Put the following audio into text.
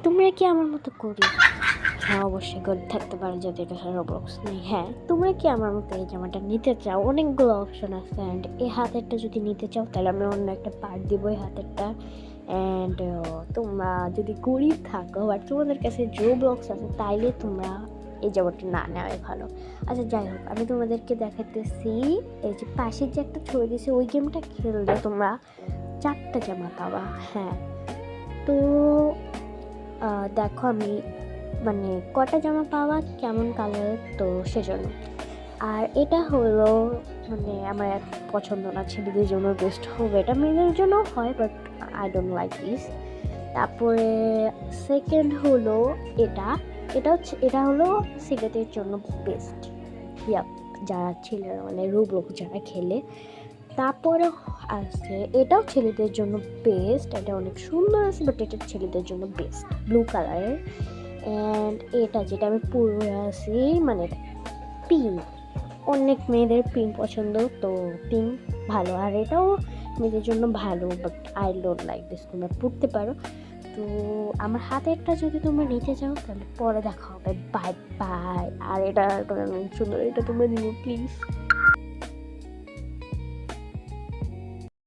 তোমরা কি আমার মতো গরিব? হ্যাঁ, অবশ্যই গরিব থাকতে পারে যাদের কাছে রোবলক্স নেই। হ্যাঁ, তোমরা কি আমার মতো এই জামাটা নিতে চাও? অনেকগুলো অপশন আছে অ্যান্ড এই হাতেরটা যদি নিতে চাও তাহলে আমি অন্য একটা পার্ট দিব এই হাতেরটা। অ্যান্ড তোমরা যদি গরিব থাকো আর তোমাদের কাছে রোবলক্স আছে তাইলে তোমরা এই জামাটা না নেওয়াই ভালো। আচ্ছা যাই হোক, আমি তোমাদেরকে দেখাতেছি এই যে পাশের যে একটা ছবি দিয়েছে ওই গেমটা খেললে তোমরা 4টা জামা পাবা। হ্যাঁ, তো দেখো আমি মানে কটা জামা পাওয়া কেমন কালারের তো সেজন্য। আর এটা হলো মানে আমার এক পছন্দ না, ছেলেদের জন্য বেস্ট হবে, এটা মেয়েদের জন্য হয় but I don't like this. তারপরে সেকেন্ড হলো এটা, এটা হলো ছেলেদের জন্য বেস্ট। ইয়াপ, যারা ছেলেরা মানে রোবলক্স যারা খেলে। তারপরে আছে এটাও ছেলেদের জন্য বেস্ট, এটা অনেক সুন্দর আছে বাট এটা ছেলেদের জন্য বেস্ট, ব্লু কালারের। অ্যান্ড এটা যেটা আমি পরে আছি মানে পিঙ্ক, অনেক মেয়েদের পিঙ্ক পছন্দ, তো পিঙ্ক ভালো। আর এটাও মেয়েদের জন্য ভালো but I don't like this, তোমরা পড়তে পারো। তো আমার হাতেরটা যদি তোমরা নিতে চাও তাহলে পরে দেখা হবে, বাই বাই। আর এটা সুন্দর, এটা তোমরা নিও প্লিজ।